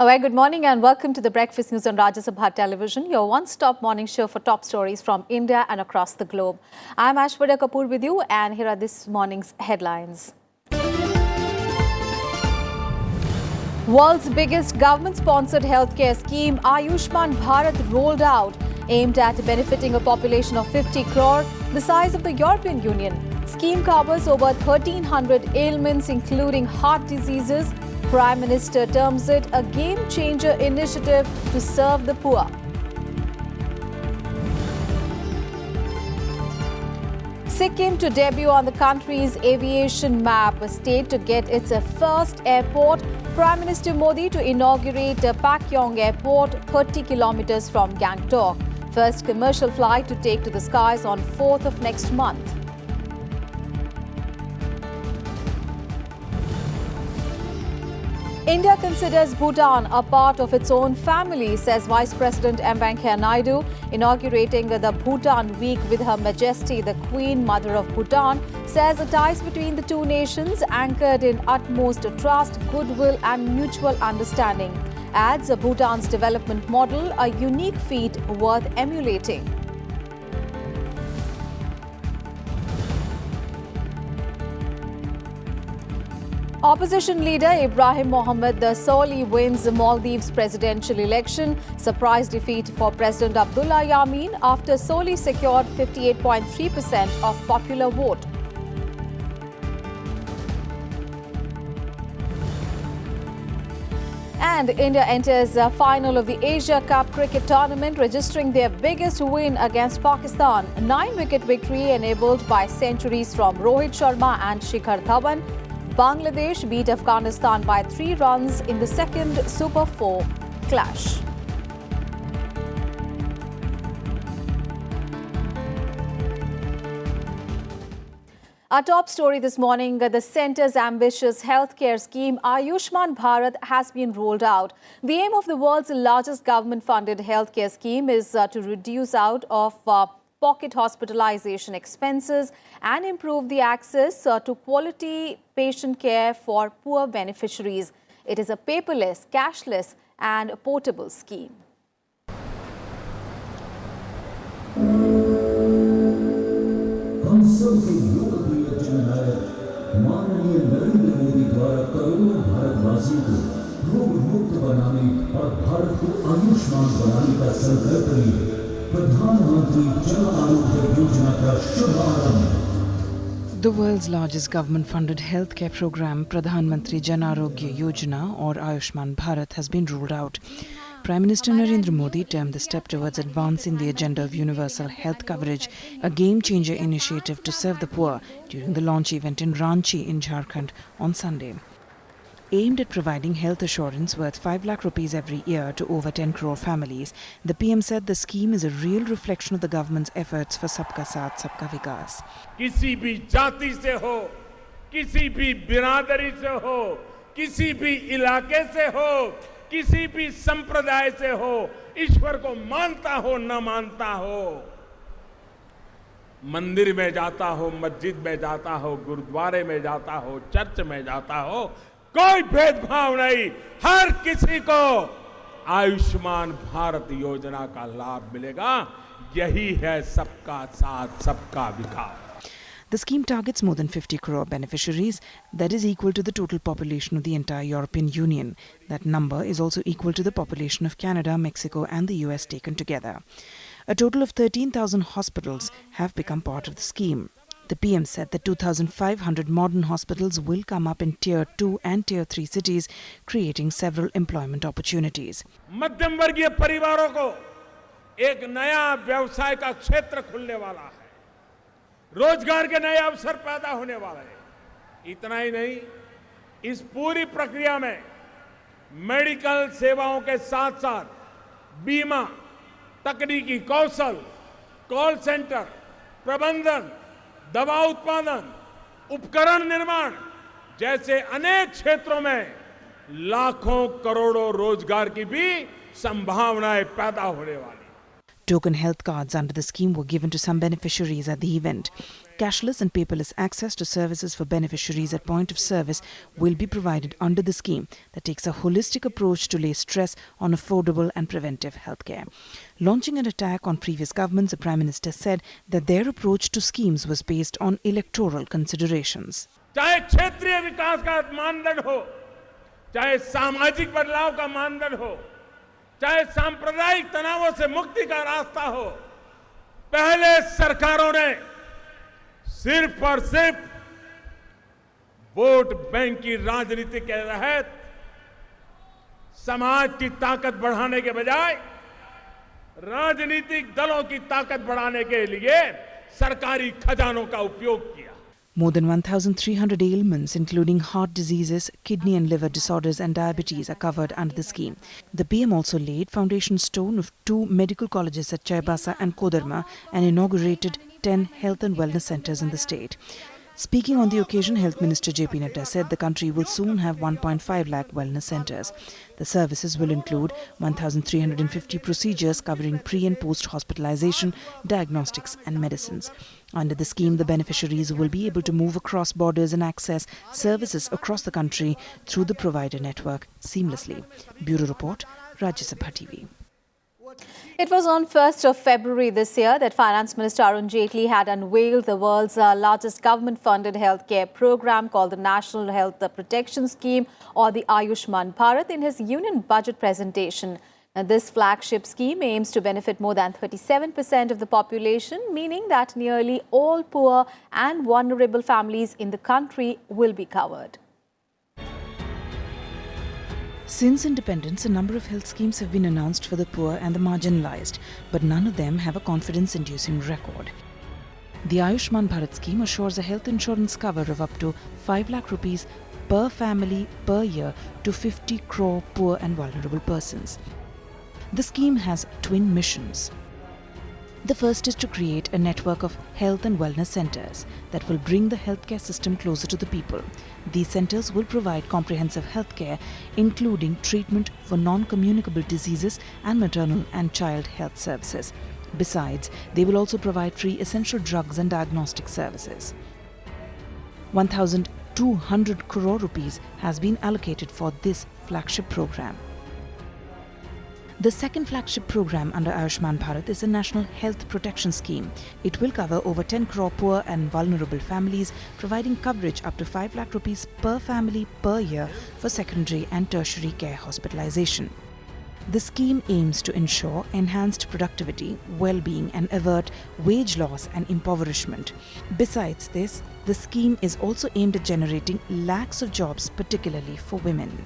A very good morning and welcome to the Breakfast News on Rajya Sabha television, your one-stop morning show for top stories from India and across the globe. I'm Aishwarya Kapoor with you and here are this morning's headlines. World's biggest government-sponsored healthcare scheme, Ayushman Bharat, rolled out, aimed at benefiting a population of 50 crore, the size of the European Union. Scheme covers over 1,300 ailments, including heart diseases. Prime Minister terms it a game-changer initiative to serve the poor. Sikkim to debut on the country's aviation map, a state to get its first airport. Prime Minister Modi to inaugurate Pakyong Airport, 30 kilometers from Gangtok. First commercial flight to take to the skies on 4th of next month. India considers Bhutan a part of its own family, says Vice President M. Venkaiah Naidu, inaugurating the Bhutan Week with Her Majesty, the Queen Mother of Bhutan, says the ties between the two nations anchored in utmost trust, goodwill and mutual understanding. Adds Bhutan's development model a unique feat worth emulating. Opposition leader Ibrahim Mohammed Soli wins the Maldives presidential election. Surprise defeat for President Abdullah Yameen after Soli secured 58.3% of popular vote. And India enters the final of the Asia Cup cricket tournament, registering their biggest win against Pakistan. 9-wicket victory enabled by centuries from Rohit Sharma and Shikhar Dhawan. Bangladesh beat Afghanistan by 3 runs in the second Super 4 clash. Our top story this morning, the centre's ambitious healthcare scheme Ayushman Bharat has been rolled out. The aim of the world's largest government-funded healthcare scheme is to reduce out of pocket hospitalization expenses and improve the access to quality patient care for poor beneficiaries. It is a paperless, cashless and portable scheme. हम सबके लोकप्रिय जननायक माननीय नरेंद्र मोदी द्वारा करोड़ों भारतवासियों को रोग मुक्त बनाने और भारत को आयुष्मान बनाने का संकल्प लिए प्रधानमंत्री जन आरोग्य योजना का शुभारंभ. The world's largest government-funded healthcare program, Pradhan Mantri Jan Arogya Yojana or Ayushman Bharat, has been rolled out. Prime Minister Narendra Modi termed the step towards advancing the agenda of universal health coverage a game-changer initiative to serve the poor during the launch event in Ranchi in Jharkhand on Sunday. Aimed at providing health assurance worth 5 lakh rupees every year to over 10 crore families, the PM said the scheme is a real reflection of the government's efforts for Sabka Saath, Sabka Vikas. किसी भी जाति से हो, किसी भी बिरादरी से हो, किसी भी इलाके से हो, किसी भी संप्रदाय से हो, ईश्वर को मानता हो न मानता हो, मंदिर में जाता हो, मस्जिद में जाता हो, गुरुद्वारे में जाता हो, चर्च में जाता हो, कोई भेदभाव नहीं, हर किसी को आयुष्मान भारत योजना का लाभ मिलेगा. यही है सबका साथ, सबका विकास. The scheme targets more than 50 crore beneficiaries, that is equal to the total population of the entire European Union. That number is also equal to the population of Canada, Mexico and the US taken together. A total of 13,000 hospitals have become part of the scheme. The PM said that 2,500 modern hospitals will come up in Tier 2 and Tier 3 cities, creating several employment opportunities. मध्यम वर्गीय परिवारों को एक नया व्यवसाय का क्षेत्र खुलने वाला है, रोजगार के नए अवसर पैदा होने वाले हैं. इतना ही नहीं, इस पूरी प्रक्रिया में मेडिकल सेवाओं के साथ साथ बीमा, तकनीकी कौशल, कॉल सेंटर, प्रबंधन, दवा उत्पादन, उपकरण निर्माण जैसे अनेक क्षेत्रों में लाखों करोड़ों रोजगार की भी संभावनाएं पैदा होने वाली. Token health cards under the scheme were given to some beneficiaries at the event. Cashless and paperless access to services for beneficiaries at point of service will be provided under the scheme that takes a holistic approach to lay stress on affordable and preventive healthcare. Launching an attack on previous governments, the Prime Minister said that their approach to schemes was based on electoral considerations. चाहे क्षेत्रीय विकास का मानदंड हो, चाहे सामाजिक बदलाव का मानदंड हो, चाहे सांप्रदायिक तनावों से मुक्ति का रास्ता हो, पहले सरकारों ने सिर्फ और सिर्फ वोट बैंक की राजनीति के तहत समाज की ताकत बढ़ाने के बजाय राजनीतिक दलों की ताकत बढ़ाने के लिए सरकारी खजानों का उपयोग किया. More than 1,300 ailments, including heart diseases, kidney and liver disorders and diabetes, are covered under the scheme. The PM also laid foundation stone of 2 medical colleges at Chaibasa and Kodarma and inaugurated 10 health and wellness centres in the state. Speaking on the occasion, Health Minister JP Nadda said the country will soon have 1.5 lakh wellness centres. The services will include 1,350 procedures covering pre- and post-hospitalization, diagnostics and medicines. Under the scheme, the beneficiaries will be able to move across borders and access services across the country through the provider network seamlessly. Bureau Report, Rajya Sabha TV. It was on 1st of February this year that Finance Minister Arun Jaitly had unveiled the world's largest government-funded healthcare program called the National Health Protection Scheme, or the Ayushman Bharat, in his union budget presentation. Now, this flagship scheme aims to benefit more than 37% of the population, meaning that nearly all poor and vulnerable families in the country will be covered. Since independence, a number of health schemes have been announced for the poor and the marginalized, but none of them have a confidence-inducing record. The Ayushman Bharat scheme assures a health insurance cover of up to 5 lakh rupees per family per year to 50 crore poor and vulnerable persons. The scheme has twin missions. The first is to create a network of health and wellness centres that will bring the healthcare system closer to the people. These centres will provide comprehensive healthcare, including treatment for non-communicable diseases and maternal and child health services. Besides, they will also provide free essential drugs and diagnostic services. 1,200 crore rupees has been allocated for this flagship program. The second flagship program under Ayushman Bharat is the National Health Protection Scheme. It will cover over 10 crore poor and vulnerable families, providing coverage up to 5 lakh rupees per family per year for secondary and tertiary care hospitalization. The scheme aims to ensure enhanced productivity, well-being and avert wage loss and impoverishment. Besides this, the scheme is also aimed at generating lakhs of jobs, particularly for women.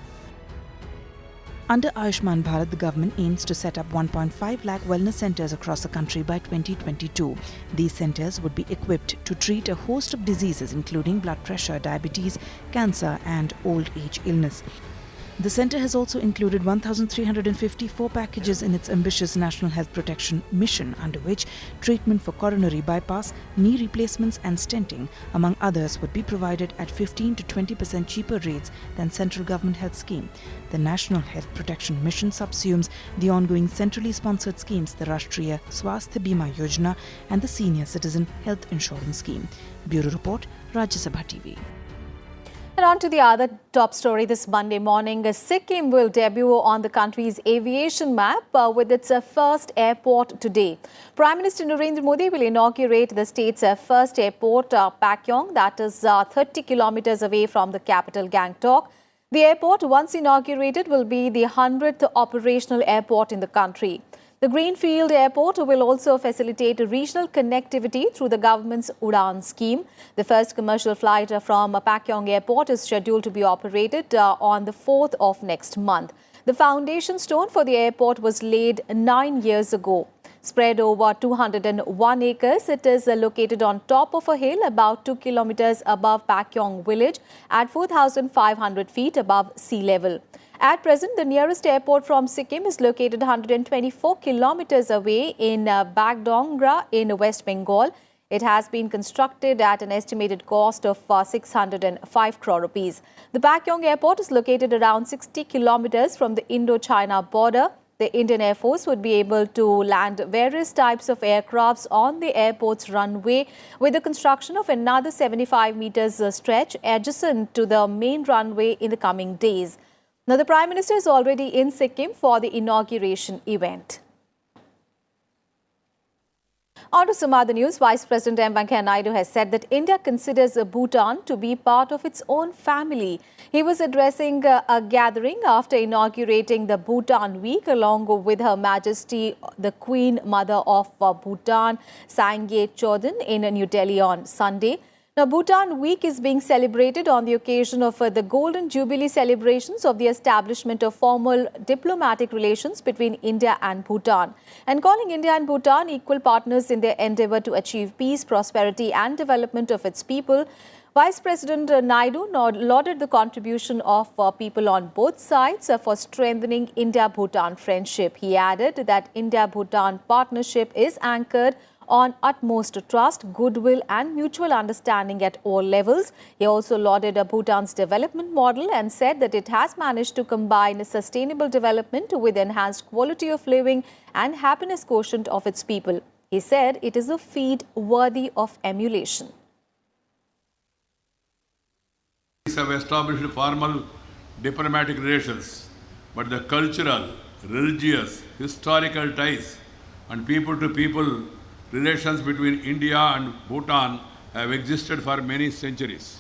Under Ayushman Bharat, the government aims to set up 1.5 lakh wellness centres across the country by 2022. These centres would be equipped to treat a host of diseases including blood pressure, diabetes, cancer and old age illness. The centre has also included 1,354 packages in its ambitious National Health Protection Mission, under which treatment for coronary bypass, knee replacements and stenting, among others, would be provided at 15 to 20% cheaper rates than central government health scheme. The National Health Protection Mission subsumes the ongoing centrally sponsored schemes, the Rashtriya Swasthya Bima Yojana and the Senior Citizen Health Insurance Scheme. Bureau Report, Rajya Sabha TV. And on to the other top story this Monday morning. Sikkim will debut on the country's aviation map with its first airport today. Prime Minister Narendra Modi will inaugurate the state's first airport, Pakyong, that is 30 kilometers away from the capital, Gangtok. The airport, once inaugurated, will be the 100th operational airport in the country. The Greenfield Airport will also facilitate regional connectivity through the government's Udan scheme. The first commercial flight from Pakyong Airport is scheduled to be operated on the 4th of next month. The foundation stone for the airport was laid 9 years ago. Spread over 201 acres, it is located on top of a hill about 2 kilometers above Pakyong village at 4,500 feet above sea level. At present, the nearest airport from Sikkim is located 124 kilometers away in Bagdongra in West Bengal. It has been constructed at an estimated cost of 605 crore rupees. The Pakyong airport is located around 60 kilometers from the Indo-China border. The Indian Air Force would be able to land various types of aircrafts on the airport's runway, with the construction of another 75 meters stretch adjacent to the main runway in the coming days. Now, the Prime Minister is already in Sikkim for the inauguration event. On to some other news. Vice President M. Naidu has said that India considers Bhutan to be part of its own family. He was addressing a gathering after inaugurating the Bhutan Week along with Her Majesty, the Queen Mother of Bhutan, Sangye Chodon, in New Delhi on Sunday. Now, Bhutan Week is being celebrated on the occasion of the Golden Jubilee celebrations of the establishment of formal diplomatic relations between India and Bhutan, and calling India and Bhutan equal partners in their endeavour to achieve peace, prosperity and development of its people. Vice President Naidu lauded the contribution of people on both sides for strengthening India-Bhutan friendship. He added that India-Bhutan partnership is anchored on utmost trust, goodwill and mutual understanding at all levels. He also lauded Bhutan's development model and said that it has managed to combine sustainable development with enhanced quality of living and happiness quotient of its people. He said it is a feat worthy of emulation. Have established formal diplomatic relations, but the cultural, religious, historical ties and people-to-people relations between India and Bhutan have existed for many centuries.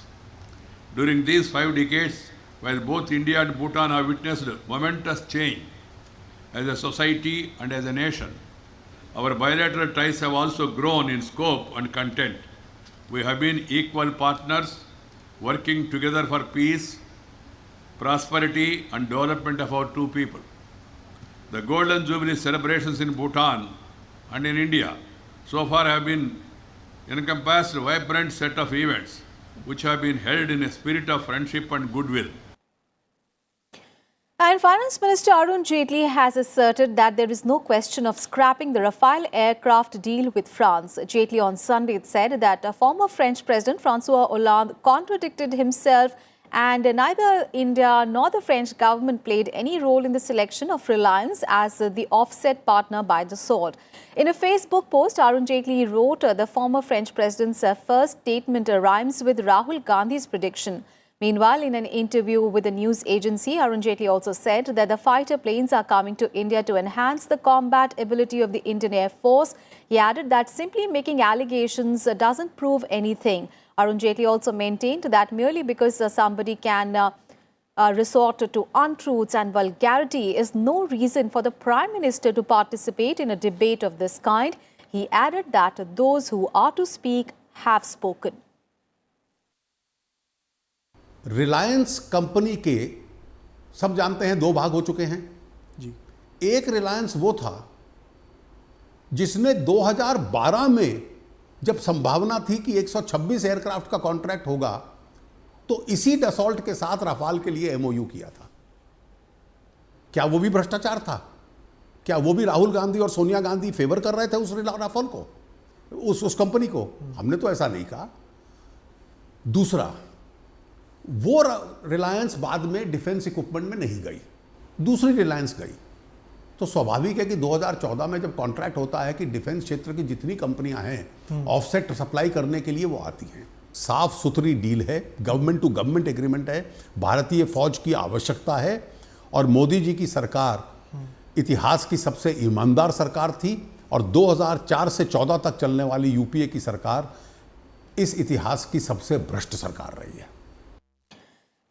During these 5 decades, while both India and Bhutan have witnessed momentous change as a society and as a nation, our bilateral ties have also grown in scope and content. We have been equal partners, working together for peace, prosperity and development of our two people. The Golden Jubilee celebrations in Bhutan and in India so far have been encompassed a vibrant set of events which have been held in a spirit of friendship and goodwill. And Finance Minister Arun Jaitely has asserted that there is no question of scrapping the Rafale aircraft deal with France. Jaitely on Sunday said that a former French President François Hollande contradicted himself, and neither India nor the French government played any role in the selection of Reliance as the offset partner by Dassault. In a Facebook post, Arun Jaitly wrote the former French president's first statement rhymes with Rahul Gandhi's prediction. Meanwhile, in an interview with a news agency, Arun Jaitly also said that the fighter planes are coming to India to enhance the combat ability of the Indian Air Force. He added that simply making allegations doesn't prove anything. Arun Jaitly also maintained that merely because somebody can resort to untruths and vulgarity is no reason for the Prime Minister to participate in a debate of this kind. He added that those who are to speak have spoken. Reliance company के सब जानते हैं 2 भाग हो चुके हैं जी। एक रिलायंस वो था जिसने 2012 में जब संभावना थी कि 126 एयरक्राफ्ट का कॉन्ट्रैक्ट होगा तो इसी डसॉल्ट के साथ राफाल के लिए एमओयू किया था। क्या वो भी भ्रष्टाचार था? क्या वो भी राहुल गांधी और सोनिया गांधी फेवर कर रहे थे उस राफाल को, उस कंपनी को? हमने तो ऐसा नहीं कहा। दूसरा, वो रिलायंस बाद में डिफेंस इक्विपमेंट में नहीं गई, दूसरी रिलायंस गई। तो स्वाभाविक है कि 2014 में जब कॉन्ट्रैक्ट होता है कि डिफेंस क्षेत्र की जितनी कंपनियां हैं ऑफसेट सप्लाई करने के लिए वो आती हैं। साफ सुथरी डील है, गवर्नमेंट टू गवर्नमेंट एग्रीमेंट है, भारतीय फौज की आवश्यकता है और मोदी जी की सरकार इतिहास की सबसे ईमानदार सरकार थी और 2004 से 14 तक चलने वाली यूपीए की सरकार इस इतिहास की सबसे भ्रष्ट सरकार रही है।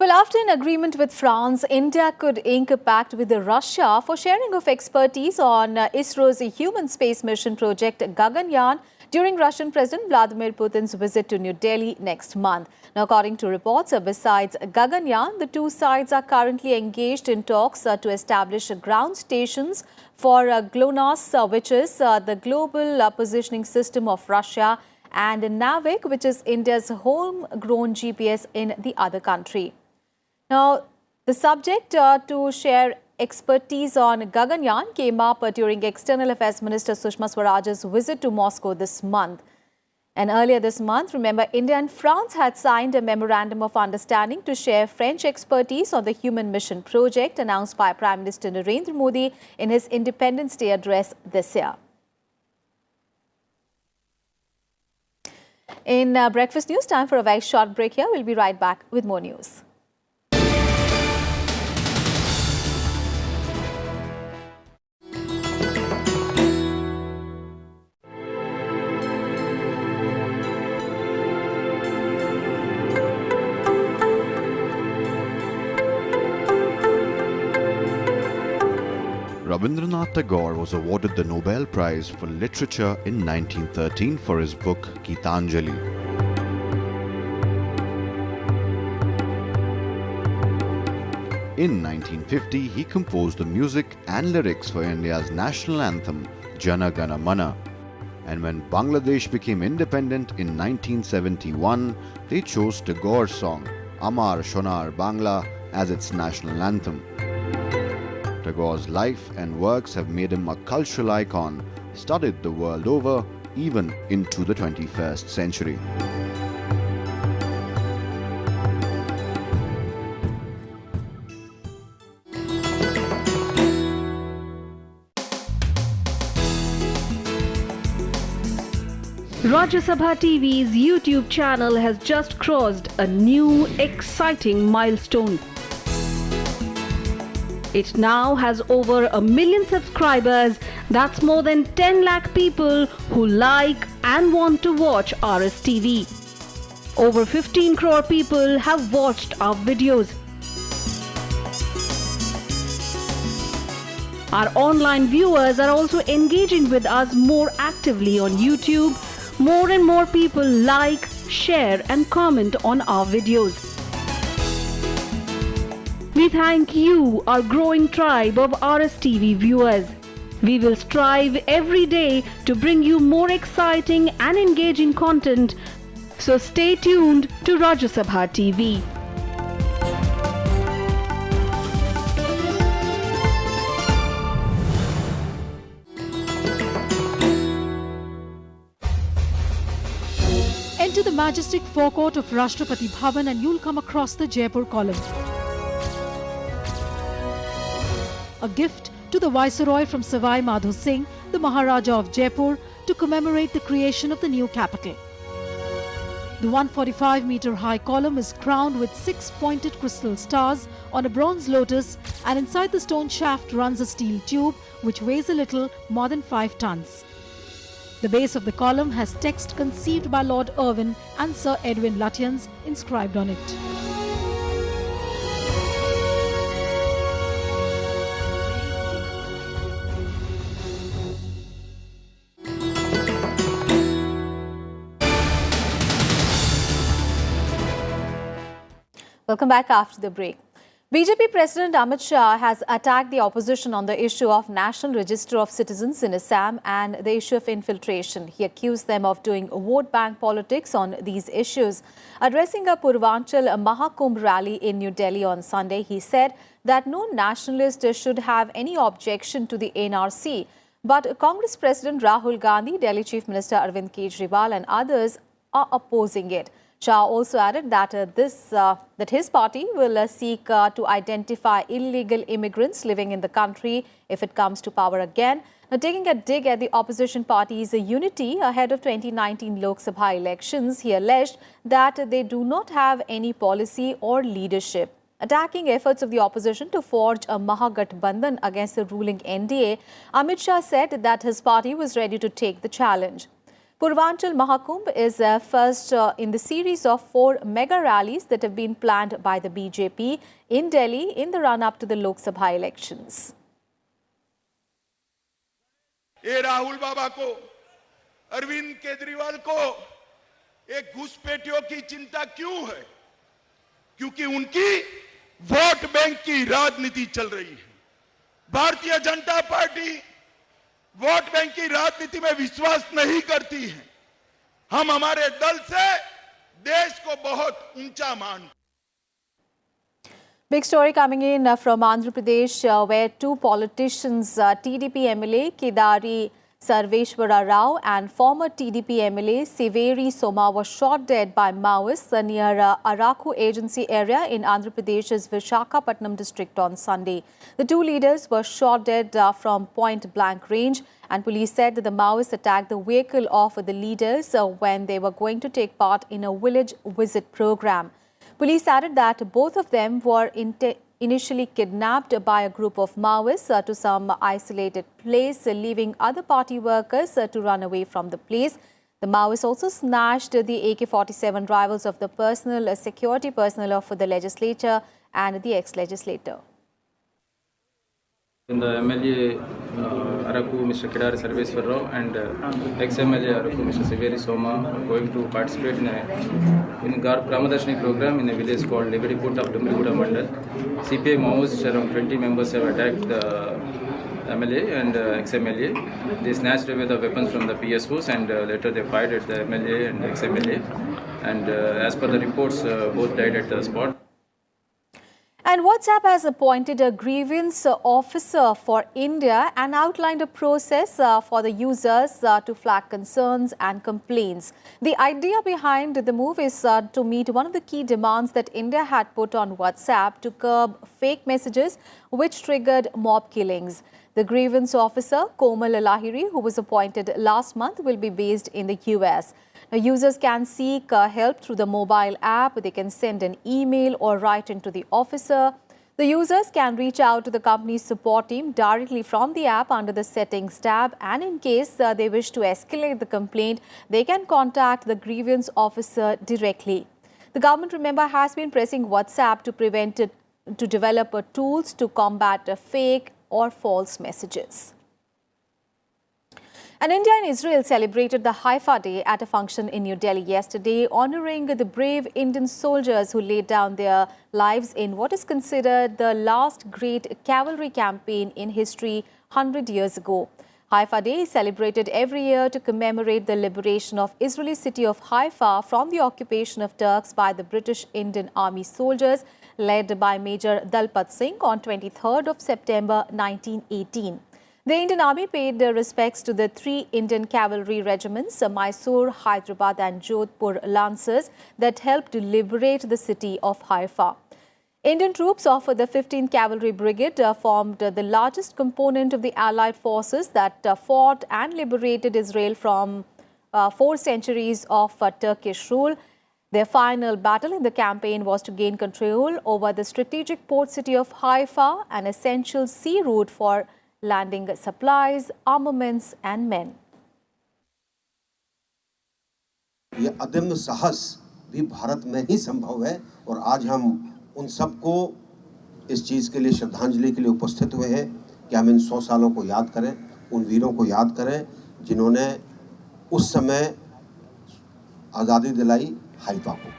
Well, after an agreement with France, India could ink a pact with Russia for sharing of expertise on ISRO's human space mission project Gaganyaan during Russian President Vladimir Putin's visit to New Delhi next month. Now, according to reports, besides Gaganyaan, the two sides are currently engaged in talks to establish ground stations for GLONASS, which is the global positioning system of Russia, and NAVIC, which is India's homegrown GPS in the other country. Now, the subject to share expertise on Gaganyaan came up during External Affairs Minister Sushma Swaraj's visit to Moscow this month. And earlier this month, remember, India and France had signed a memorandum of understanding to share French expertise on the Human Mission project announced by Prime Minister Narendra Modi in his Independence Day address this year. In Breakfast News, time for a very short break here. We'll be right back with more news. Rabindranath Tagore was awarded the Nobel Prize for Literature in 1913 for his book Gitanjali. In 1950, he composed the music and lyrics for India's national anthem, Jana Gana Mana. And when Bangladesh became independent in 1971, they chose Tagore's song, Amar Shonar Bangla, as its national anthem. Tagore's life and works have made him a cultural icon, studied the world over, even into the 21st century. Rajya Sabha TV's YouTube channel has just crossed a new exciting milestone. It now has over 1 million subscribers. That's more than 10 lakh people who like and want to watch RSTV. Over 15 crore people have watched our videos. Our online viewers are also engaging with us more actively on YouTube. More and more people like, share and comment on our videos. We thank you, our growing tribe of RSTV viewers. We will strive every day to bring you more exciting and engaging content. So stay tuned to Rajya Sabha TV. Enter the majestic forecourt of Rashtrapati Bhavan and you'll come across the Jaipur column. A gift to the Viceroy from Savai Madho Singh, the Maharaja of Jaipur, to commemorate the creation of the new capital. The 145-meter high column is crowned with 6 pointed crystal stars on a bronze lotus, and inside the stone shaft runs a steel tube which weighs a little more than 5 tons. The base of the column has text conceived by Lord Irwin and Sir Edwin Lutyens inscribed on it. Welcome back after the break. BJP President Amit Shah has attacked the opposition on the issue of National Register of Citizens in Assam and the issue of infiltration. He accused them of doing vote bank politics on these issues. Addressing a Purvanchal Mahakumbh rally in New Delhi on Sunday, he said that no nationalist should have any objection to the NRC. But Congress President Rahul Gandhi, Delhi Chief Minister Arvind Kejriwal and others are opposing it. Shah also added that that his party will seek to identify illegal immigrants living in the country if it comes to power again. Now, taking a dig at the opposition party's unity ahead of 2019 Lok Sabha elections, he alleged that they do not have any policy or leadership. Attacking efforts of the opposition to forge a Mahagathbandhan against the ruling NDA, Amit Shah said that his party was ready to take the challenge. Purvanchal Mahakumbh is first in the series of 4 mega rallies that have been planned by the BJP in Delhi in the run-up to the Lok Sabha elections. ये राहुल बाबा को, अरविंद केजरीवाल को एक घुसपैठियों की चिंता क्यों है? क्योंकि उनकी वोट बैंक की राजनीति चल रही है। Bharatiya Janata party vote bank की राजनीति में विश्वास नहीं करती है। हम हमारे दल से देश को बहुत ऊंचा मान। Big story coming in from Andhra Pradesh, where 2 politicians, TDP MLA Kedari Sarveshwara Rao and former TDP MLA Siveri Soma were shot dead by Maoists near Araku Agency area in Andhra Pradesh's Vishakhapatnam district on Sunday. The two leaders were shot dead from point-blank range, and police said that the Maoists attacked the vehicle of the leaders when they were going to take part in a village visit program. Police added that both of them were initially kidnapped by a group of Maoists to some isolated place, leaving other party workers to run away from the place. The Maoists also snatched the AK-47 rifles of the personal security personnel of the legislature and the ex-legislator. In the MLA Araku, Mr. Kidari Sarveshwar Rao and ex-MLA Araku, Mr. Siveri Soma are going to participate in a Gramadashini program in a village called Leveriput of Dumbriguda Mandal. CPI Maoists, around 20 members have attacked the MLA and ex-MLA. They snatched away the weapons from the PSOs and later they fired at the MLA and ex-MLA. And as per the reports, both died at the spot. And WhatsApp has appointed a grievance officer for India and outlined a process for the users to flag concerns and complaints. The idea behind the move is to meet one of the key demands that India had put on WhatsApp to curb fake messages which triggered mob killings. The grievance officer, Komal Lahiri, who was appointed last month, will be based in the US. Now, users can seek help through the mobile app. They can send an email or write into the officer. The users can reach out to the company's support team directly from the app under the settings tab. And in case they wish to escalate the complaint, they can contact the grievance officer directly. The government, remember, has been pressing WhatsApp to develop tools to combat fake or false messages. And India and Israel celebrated the Haifa Day at a function in New Delhi yesterday, honoring the brave Indian soldiers who laid down their lives in what is considered the last great cavalry campaign in history 100 years ago. Haifa Day is celebrated every year to commemorate the liberation of Israeli city of Haifa from the occupation of Turks by the British Indian Army soldiers led by Major Dalpat Singh on 23rd of September 1918. The Indian Army paid respects to the three Indian cavalry regiments, Mysore, Hyderabad and Jodhpur Lancers, that helped to liberate the city of Haifa. Indian troops of the 15th Cavalry Brigade formed the largest component of the Allied forces that fought and liberated Israel from 4 centuries of Turkish rule. Their final battle in the campaign was to gain control over the strategic port city of Haifa, an essential sea route for landing supplies, armaments and men. ये अदम्य साहस भी भारत में ही संभव है और आज हम उन सबको इस चीज के लिए श्रद्धांजलि के लिए उपस्थित हुए हैं कि हम इन 100 सालों को याद करें, उन वीरों को याद करें जिन्होंने उस समय आजादी दिलाई हाइफा को.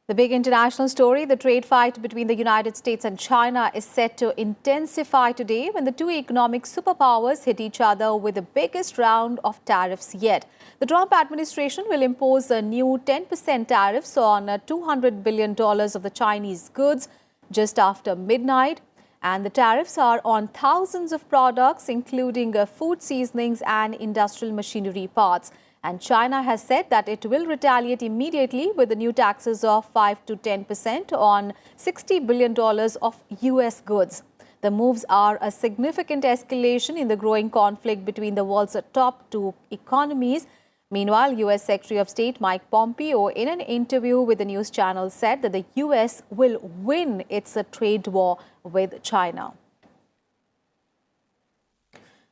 The big international story, the trade fight between the United States and China is set to intensify today when the two economic superpowers hit each other with the biggest round of tariffs yet. The Trump administration will impose a new 10% tariffs on $200 billion of the Chinese goods just after midnight. And the tariffs are on thousands of products, including food seasonings and industrial machinery parts. And China has said that it will retaliate immediately with the new taxes of 5 to 10% on $60 billion of US goods. The moves are a significant escalation in the growing conflict between the world's top two economies. Meanwhile, US Secretary of State Mike Pompeo, in an interview with the news channel, said that the US will win its trade war with China.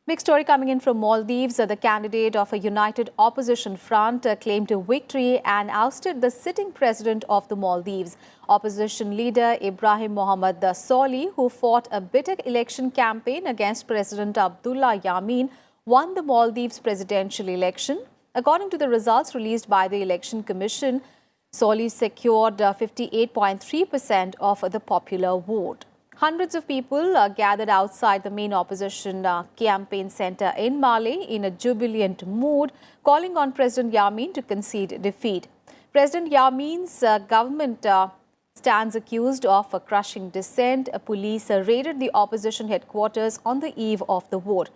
Big story coming in from Maldives. The candidate of a united opposition front claimed a victory and ousted the sitting president of the Maldives. Opposition leader Ibrahim Mohamed Solih, who fought a bitter election campaign against President Abdullah Yameen, won the Maldives presidential election. According to the results released by the Election Commission, Solih secured 58.3% of the popular vote. Hundreds of people gathered outside the main opposition campaign center in Male in a jubilant mood, calling on President Yameen to concede defeat. President Yameen's government stands accused of crushing dissent. Police raided the opposition headquarters on the eve of the vote.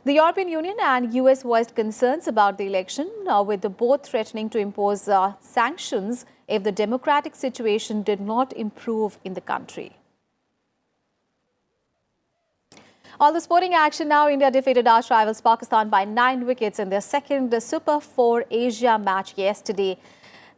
The European Union and US voiced concerns about the election, with both threatening to impose sanctions if the democratic situation did not improve in the country. All the sporting action now. India defeated arch rivals Pakistan by 9 wickets in their second Super 4 Asia match yesterday.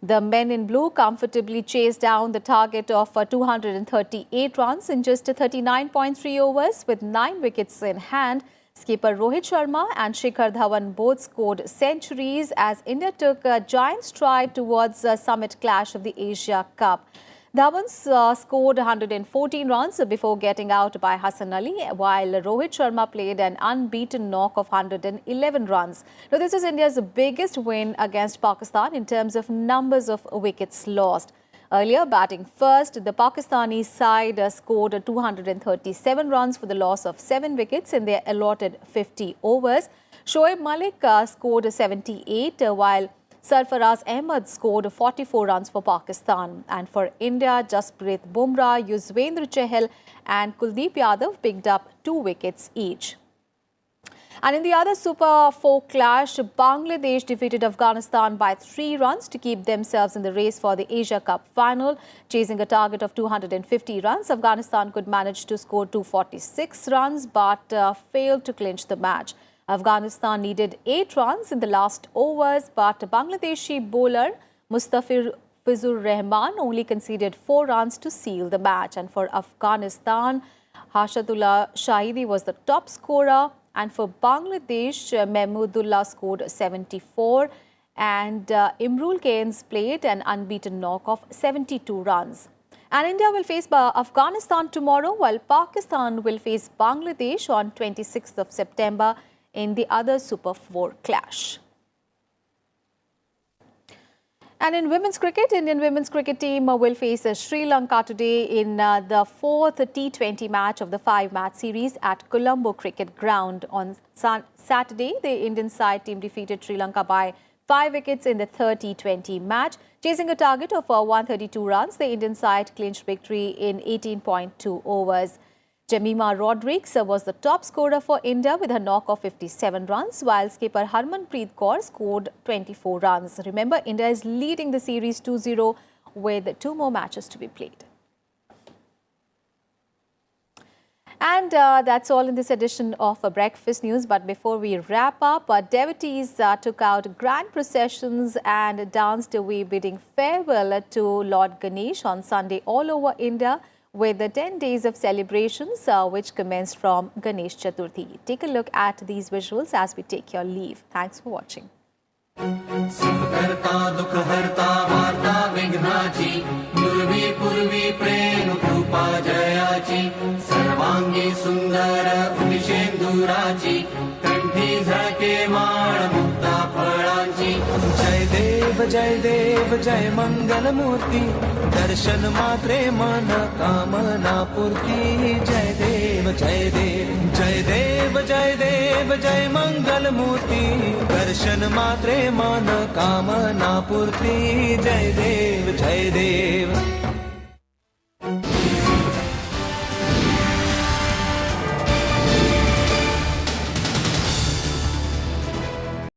The men in blue comfortably chased down the target of 238 runs in just 39.3 overs with 9 wickets in hand. Skipper Rohit Sharma and Shikhar Dhawan both scored centuries as India took a giant stride towards the summit clash of the Asia Cup. Dhawan scored 114 runs before getting out by Hassan Ali, while Rohit Sharma played an unbeaten knock of 111 runs. Now, this is India's biggest win against Pakistan in terms of numbers of wickets lost. Earlier, batting first, the Pakistani side scored 237 runs for the loss of 7 wickets in their allotted 50 overs. Shoaib Malik scored 78, while Sarfaraz Ahmed scored 44 runs for Pakistan. And for India, Jasprit Bumrah, Yuzvendra Chahal and Kuldeep Yadav picked up 2 wickets each. And in the other Super 4 clash, Bangladesh defeated Afghanistan by 3 runs to keep themselves in the race for the Asia Cup final. Chasing a target of 250 runs, Afghanistan could manage to score 246 runs but failed to clinch the match. Afghanistan needed 8 runs in the last overs, but Bangladeshi bowler Mustafizur Rahman only conceded 4 runs to seal the match. And for Afghanistan, Hashadullah Shahidi was the top scorer. And for Bangladesh, Mahmudullah scored 74 and Imrul Keynes played an unbeaten knock of 72 runs. And India will face Afghanistan tomorrow, while Pakistan will face Bangladesh on 26th of September in the other Super 4 clash. And in women's cricket, Indian women's cricket team will face Sri Lanka today in the 4th T20 match of the 5-match series at Colombo Cricket Ground. On Saturday, the Indian side team defeated Sri Lanka by 5 wickets in the third T20 match. Chasing a target of 132 runs, the Indian side clinched victory in 18.2 overs. Jemima Rodriguez was the top scorer for India with a knock of 57 runs, while skipper Harmanpreet Kaur scored 24 runs. Remember, India is leading the series 2-0 with 2 more matches to be played. And that's all in this edition of Breakfast News. But before we wrap up, devotees took out grand processions and danced away bidding farewell to Lord Ganesh on Sunday all over India, with the 10 days of celebrations which commenced from Ganesh Chaturthi. Take a look at these visuals as we take your leave. Thanks for watching. जय देव जय मंगल मूर्ति दर्शन मात्रे मन कामना पूर्ति जय देव जय देव जय देव जय देव जय मंगल मूर्ति दर्शन मात्रे मन कामना पूर्ति जय देव जय देव